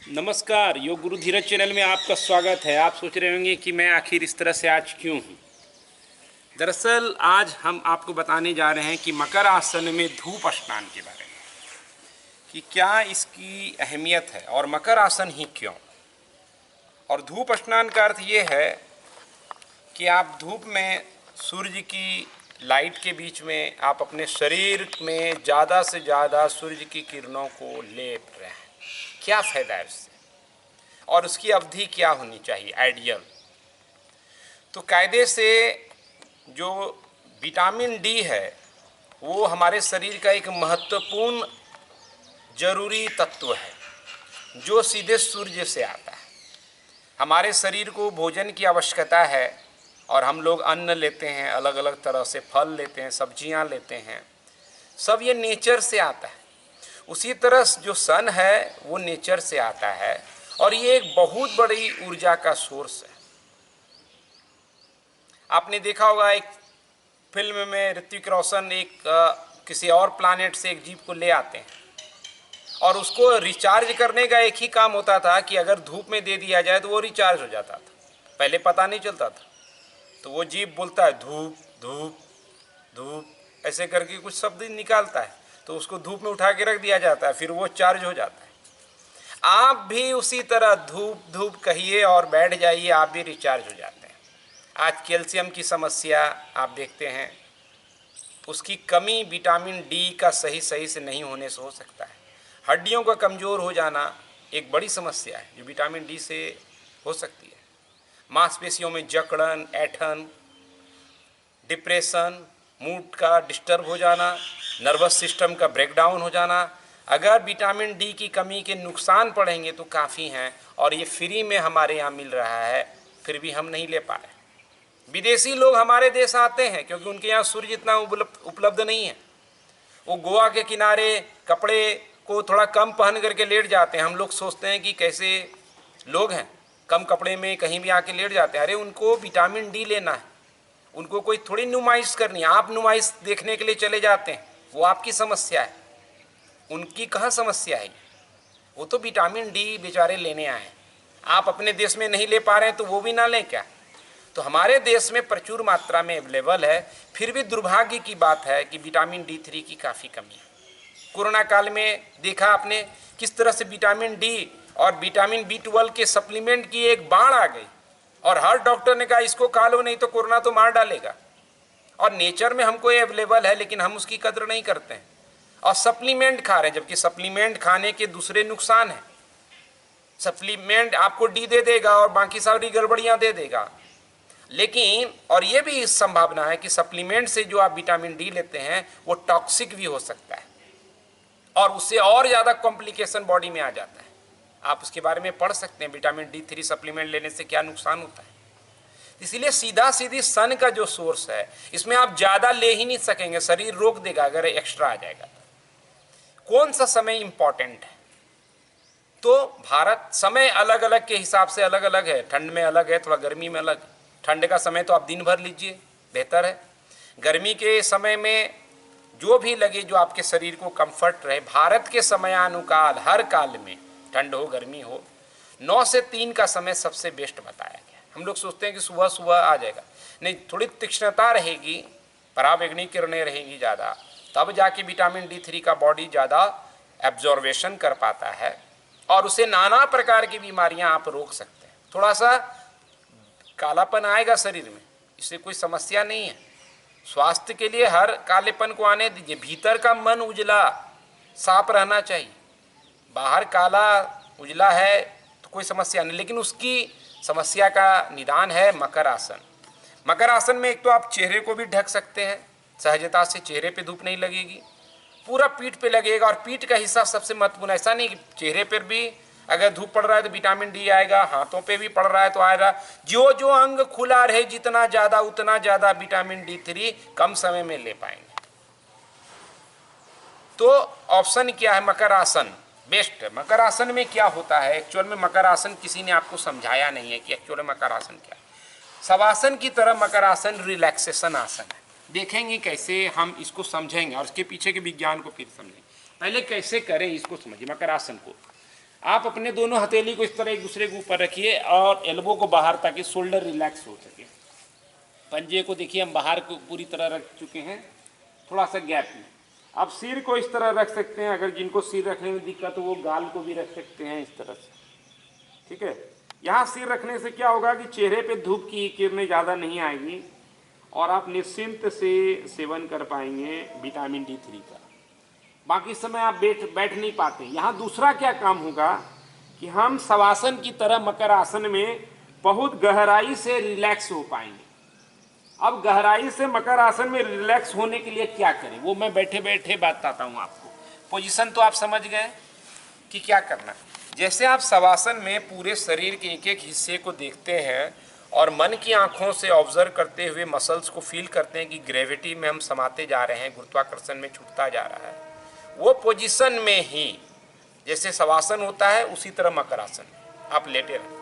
नमस्कार, योग गुरु धीरज चैनल में आपका स्वागत है। आप सोच रहे होंगे कि मैं आखिर इस तरह से आज क्यों हूँ। दरअसल आज हम आपको बताने जा रहे हैं कि मकर आसन में धूप स्नान के बारे में, कि क्या इसकी अहमियत है और मकर आसन ही क्यों। और धूप स्नान का अर्थ ये है कि आप धूप में सूर्य की लाइट के बीच में आप अपने शरीर में ज़्यादा से ज़्यादा सूर्य की किरणों को लेप रहे हैं। क्या फ़ायदा है उससे और उसकी अवधि क्या होनी चाहिए आइडियल। तो कायदे से जो विटामिन डी है वो हमारे शरीर का एक महत्वपूर्ण जरूरी तत्व है जो सीधे सूर्य से आता है। हमारे शरीर को भोजन की आवश्यकता है और हम लोग अन्न लेते हैं, अलग अलग तरह से फल लेते हैं, सब्जियां लेते हैं, सब ये नेचर से आता है। उसी तरह जो सन है वो नेचर से आता है और ये एक बहुत बड़ी ऊर्जा का सोर्स है। आपने देखा होगा एक फिल्म में ऋतिक रोशन किसी और प्लैनेट से एक जीव को ले आते हैं और उसको रिचार्ज करने का एक ही काम होता था कि अगर धूप में दे दिया जाए तो वो रिचार्ज हो जाता था। पहले पता नहीं चलता था, तो वो जीव बोलता है धूप धूप धूप, ऐसे करके कुछ शब्द निकालता है, तो उसको धूप में उठा के रख दिया जाता है, फिर वो चार्ज हो जाता है। आप भी उसी तरह धूप धूप कहिए और बैठ जाइए, आप भी रिचार्ज हो जाते हैं। आज कैल्शियम की समस्या आप देखते हैं, उसकी कमी विटामिन डी का सही से नहीं होने से हो सकता है। हड्डियों का कमज़ोर हो जाना एक बड़ी समस्या है जो विटामिन डी से हो सकती है। मांसपेशियों में जकड़न, ऐंठन, डिप्रेशन, मूड का डिस्टर्ब हो जाना, नर्वस सिस्टम का ब्रेकडाउन हो जाना, अगर विटामिन डी की कमी के नुकसान पड़ेंगे तो काफ़ी हैं और ये फ्री में हमारे यहाँ मिल रहा है, फिर भी हम नहीं ले पा रहे। विदेशी लोग हमारे देश आते हैं क्योंकि उनके यहाँ सूर्य इतना उपलब्ध नहीं है। वो गोवा के किनारे कपड़े को थोड़ा कम पहन करके लेट जाते हैं। हम लोग सोचते हैं कि कैसे लोग हैं, कम कपड़े में कहीं भी आके लेट जाते हैं। अरे उनको विटामिन डी लेना है, उनको कोई थोड़ी नुमाइश करनी है। आप नुमाइश देखने के लिए चले जाते हैं, वो आपकी समस्या है, उनकी कहाँ समस्या है। वो तो विटामिन डी बेचारे लेने आए हैं, आप अपने देश में नहीं ले पा रहे हैं तो वो भी ना लें क्या। तो हमारे देश में प्रचुर मात्रा में अवेलेबल है, फिर भी दुर्भाग्य की बात है कि विटामिन डी3 की काफ़ी कमी है। कोरोना काल में देखा आपने किस तरह से विटामिन डी और विटामिन बी12 के सप्लीमेंट की एक बाढ़ आ गई और हर डॉक्टर ने कहा इसको खा लो नहीं तो कोरोना तो मार डालेगा। और नेचर में हमको ये अवेलेबल है लेकिन हम उसकी कदर नहीं करते हैं और सप्लीमेंट खा रहे हैं, जबकि सप्लीमेंट खाने के दूसरे नुकसान हैं। सप्लीमेंट आपको डी दे देगा और बाकी सारी गड़बड़ियां दे देगा, लेकिन और ये भी संभावना है कि सप्लीमेंट से जो आप विटामिन डी लेते हैं वो टॉक्सिक भी हो सकता है और उससे और ज़्यादा कॉम्प्लिकेशन बॉडी में आ जाता है। आप उसके बारे में पढ़ सकते हैं, विटामिन डी3 सप्लीमेंट लेने से क्या नुकसान होता है। इसलिए सीधा सीधी सन का जो सोर्स है इसमें आप ज़्यादा ले ही नहीं सकेंगे, शरीर रोक देगा अगर एक्स्ट्रा आ जाएगा। कौन सा समय इंपॉर्टेंट है, तो भारत समय अलग अलग के हिसाब से अलग अलग है। ठंड में अलग है, थोड़ा गर्मी में अलग है। ठंड का समय तो आप दिन भर लीजिए, बेहतर है। गर्मी के समय में जो भी लगे, जो आपके शरीर को कंफर्ट रहे। भारत के समयानुकाल हर काल में, ठंड हो गर्मी हो, 9 से 3 का समय सबसे बेस्ट बताया गया। हम लोग सोचते हैं कि सुबह सुबह आ जाएगा, नहीं, थोड़ी तीक्ष्णता रहेगी, पराबैंगनी किरणें रहेंगी ज़्यादा, तब जाके विटामिन डी3 का बॉडी ज़्यादा एब्जॉर्वेशन कर पाता है और उसे नाना प्रकार की बीमारियां आप रोक सकते हैं। थोड़ा सा कालापन आएगा शरीर में, इससे कोई समस्या नहीं है। स्वास्थ्य के लिए हर कालेपन को आने दीजिए, भीतर का मन उजला साफ रहना चाहिए। बाहर काला उजला है तो कोई समस्या नहीं, लेकिन उसकी समस्या का निदान है मकर आसन। मकर आसन में एक तो आप चेहरे को भी ढक सकते हैं, सहजता से चेहरे पे धूप नहीं लगेगी, पूरा पीठ पे लगेगा। और पीठ का हिस्सा सबसे महत्वपूर्ण, ऐसा नहीं कि चेहरे पर भी अगर धूप पड़ रहा है तो विटामिन डी आएगा, हाथों पे भी पड़ रहा है तो आएगा। जो जो अंग खुला रहे जितना ज़्यादा, उतना ज़्यादा विटामिन डी3 कम समय में ले पाएंगे। तो ऑप्शन क्या है, मकर आसन बेस्ट है। मकर आसन में क्या होता है एक्चुअल में, मकर आसन किसी ने आपको समझाया नहीं है कि एक्चुअल में मकर आसन क्या है। शवासन की तरह मकर आसन रिलैक्सेशन आसन है। देखेंगे कैसे हम इसको समझेंगे और इसके पीछे के विज्ञान को फिर समझेंगे। पहले कैसे करें इसको समझिए। मकर आसन को आप अपने दोनों हथेली को इस तरह एक दूसरे के ऊपर रखिए और एल्बो को बाहर, ताकि शोल्डर रिलैक्स हो सके। पंजे को देखिए हम बाहर को पूरी तरह रख चुके हैं, थोड़ा सा गैप में। आप सिर को इस तरह रख सकते हैं, अगर जिनको सिर रखने में दिक्कत हो वो गाल को भी रख सकते हैं इस तरह से, ठीक है। यहाँ सिर रखने से क्या होगा कि चेहरे पे धूप की किरणें ज़्यादा नहीं आएगी और आप निश्चिंत से सेवन कर पाएंगे विटामिन D3 का। बाकी समय आप बैठ नहीं पाते। यहाँ दूसरा क्या काम होगा कि हम शवासन की तरह मकर आसन में बहुत गहराई से रिलैक्स हो पाएंगे। अब गहराई से मकर आसन में रिलैक्स होने के लिए क्या करें, वो मैं बैठे बैठे बताता हूँ आपको। पोजीशन तो आप समझ गए कि क्या करना। जैसे आप शवासन में पूरे शरीर के एक एक हिस्से को देखते हैं और मन की आंखों से ऑब्जर्व करते हुए मसल्स को फील करते हैं कि ग्रेविटी में हम समाते जा रहे हैं, गुरुत्वाकर्षण में छूटता जा रहा है, वो पोजीशन में ही जैसे शवासन होता है उसी तरह मकर आसन आप लेटे रहें।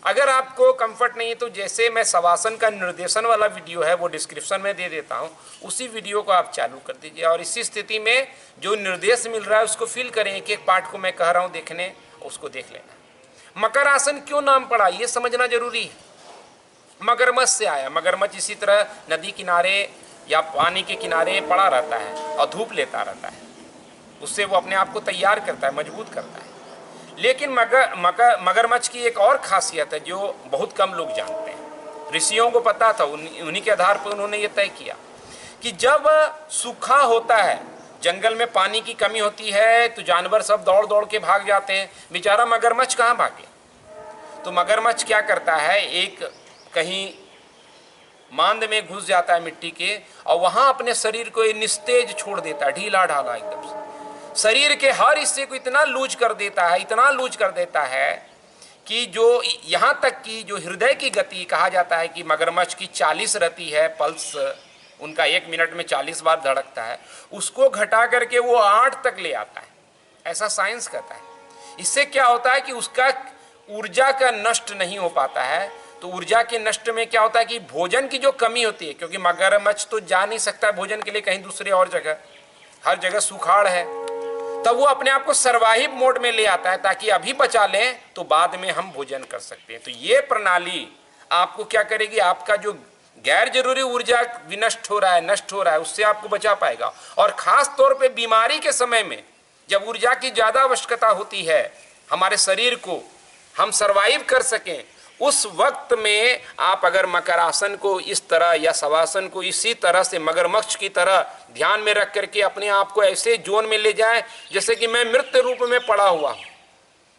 अगर आपको कंफर्ट नहीं है तो जैसे मैं शवासन का निर्देशन वाला वीडियो है वो डिस्क्रिप्शन में दे देता हूँ, उसी वीडियो को आप चालू कर दीजिए और इसी स्थिति में जो निर्देश मिल रहा है उसको फील करें। एक एक पार्ट को मैं कह रहा हूँ देखने, उसको देख लेना। मकर आसन क्यों नाम पड़ा ये समझना जरूरी है। मगरमच्छ से आया। मगरमच्छ इसी तरह नदी किनारे या पानी के किनारे पड़ा रहता है और धूप लेता रहता है, उससे वो अपने आप को तैयार करता है, मजबूत करता है। लेकिन मगरमच्छ की एक और खासियत है जो बहुत कम लोग जानते हैं। ऋषियों को पता था, उन्हीं के आधार पर उन्होंने ये तय किया कि जब सूखा होता है, जंगल में पानी की कमी होती है तो जानवर सब दौड़ दौड़ के भाग जाते हैं, बेचारा मगरमच्छ कहाँ भागे। तो मगरमच्छ क्या करता है, एक कहीं मांद में घुस जाता है मिट्टी के और वहाँ अपने शरीर को निस्तेज छोड़ देता है, ढीला ढाला एकदम से। शरीर के हर हिस्से को इतना लूज कर देता है, इतना लूज कर देता है कि जो यहाँ तक कि जो हृदय की गति कहा जाता है कि मगरमच्छ की 40 रहती है, पल्स उनका 1 मिनट में 40 बार धड़कता है, उसको घटा करके वो 8 तक ले आता है, ऐसा साइंस कहता है। इससे क्या होता है कि उसका ऊर्जा का नष्ट नहीं हो पाता है। तो ऊर्जा के नष्ट में क्या होता है कि भोजन की जो कमी होती है, क्योंकि मगरमच्छ तो जा नहीं सकता भोजन के लिए कहीं दूसरे और जगह, हर जगह सुखाड़ है, तब वो अपने आप को सर्वाइव मोड में ले आता है ताकि अभी बचा लें तो बाद में हम भोजन कर सकते हैं। तो ये प्रणाली आपको क्या करेगी, आपका जो गैर जरूरी ऊर्जा विनष्ट हो रहा है, नष्ट हो रहा है, उससे आपको बचा पाएगा। और खास तौर पे बीमारी के समय में जब ऊर्जा की ज़्यादा आवश्यकता होती है हमारे शरीर को, हम सर्वाइव कर सकें, उस वक्त में आप अगर मकर आसन को इस तरह या शवासन को इसी तरह से मगरमच्छ की तरह ध्यान में रख करके अपने आप को ऐसे जोन में ले जाएं जैसे कि मैं मृत रूप में पड़ा हुआ हूँ,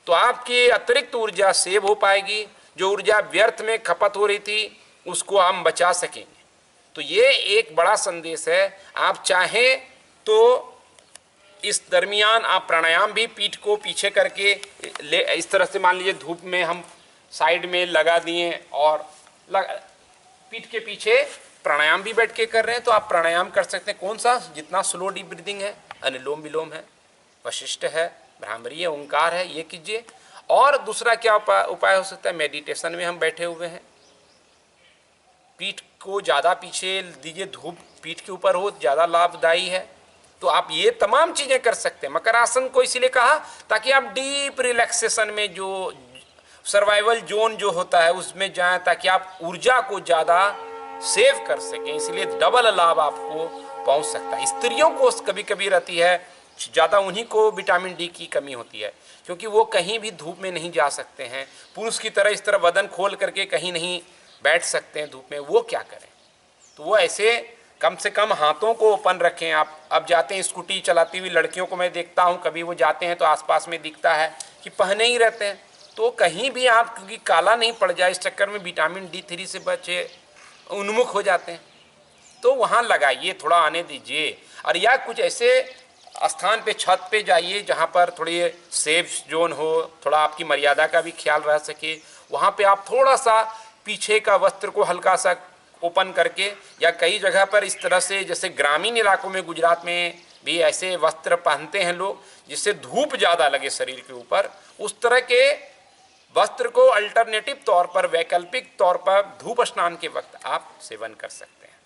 तो आपकी अतिरिक्त ऊर्जा सेव हो पाएगी। जो ऊर्जा व्यर्थ में खपत हो रही थी उसको हम बचा सकेंगे। तो ये एक बड़ा संदेश है। आप चाहें तो इस दरमियान आप प्राणायाम भी पीठ को पीछे करके इस तरह से, मान लीजिए धूप में हम साइड में लगा दिए और पीठ के पीछे प्राणायाम भी बैठ के कर रहे हैं, तो आप प्राणायाम कर सकते हैं। कौन सा, जितना स्लो डीप ब्रीदिंग है, अनुलोम विलोम है, वशिष्ठ है, भ्रामरी है, ओंकार है, ये कीजिए। और दूसरा क्या उपाय हो सकता है, मेडिटेशन में हम बैठे हुए हैं, पीठ को ज़्यादा पीछे दीजिए, धूप पीठ के ऊपर हो, ज़्यादा लाभदायी है। तो आप ये तमाम चीज़ें कर सकते हैं। मकर आसन को इसीलिए कहा ताकि आप डीप रिलैक्सेशन में, जो सर्वाइवल जोन जो होता है उसमें जाएं, ताकि आप ऊर्जा को ज़्यादा सेव कर सकें। इसलिए डबल लाभ आपको पहुंच सकता है। स्त्रियों को कभी कभी रहती है ज़्यादा, उन्हीं को विटामिन डी की कमी होती है क्योंकि वो कहीं भी धूप में नहीं जा सकते हैं। पुरुष की तरह इस तरह बदन खोल करके कहीं नहीं बैठ सकते हैं धूप में, वो क्या करें। तो वो ऐसे कम से कम हाथों को ओपन रखें। आप अब जाते हैं स्कूटी चलाती हुई लड़कियों को मैं देखता हूँ, कभी वो जाते हैं तो आसपास में दिखता है कि पहने ही रहते हैं। तो कहीं भी आप, क्योंकि काला नहीं पड़ जाए, इस चक्कर में विटामिन D3 से बच्चे उन्मुख हो जाते हैं, तो वहाँ लगाइए, थोड़ा आने दीजिए। और या कुछ ऐसे स्थान पे, छत पे जाइए जहाँ पर थोड़ी सेफ जोन हो, थोड़ा आपकी मर्यादा का भी ख्याल रह सके। वहाँ पे आप थोड़ा सा पीछे का वस्त्र को हल्का सा ओपन करके, या कई जगह पर इस तरह से, जैसे ग्रामीण इलाकों में, गुजरात में भी ऐसे वस्त्र पहनते हैं लोग जिससे धूप ज़्यादा लगे शरीर के ऊपर, उस तरह के वस्त्र को अल्टरनेटिव तौर पर, वैकल्पिक तौर पर धूप स्नान के वक्त आप सेवन कर सकते हैं।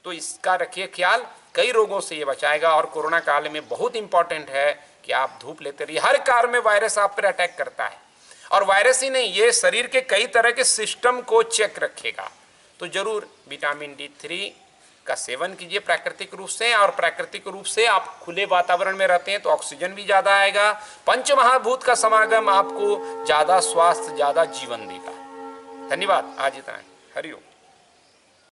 तो इसका रखिए ख्याल, कई रोगों से ये बचाएगा। और कोरोना काल में बहुत इम्पॉर्टेंट है कि आप धूप लेते रहिए। हर कार में वायरस आप पर अटैक करता है, और वायरस ही नहीं, ये शरीर के कई तरह के सिस्टम को चेक रखेगा। तो जरूर विटामिन D3 का सेवन कीजिए प्राकृतिक रूप से, और प्राकृतिक रूप से आप खुले वातावरण में रहते हैं तो ऑक्सीजन भी ज़्यादा आएगा। पंच महाभूत का समागम आपको ज़्यादा स्वास्थ्य, ज़्यादा जीवन देगा। धन्यवाद, आज इतना है। हरिओम।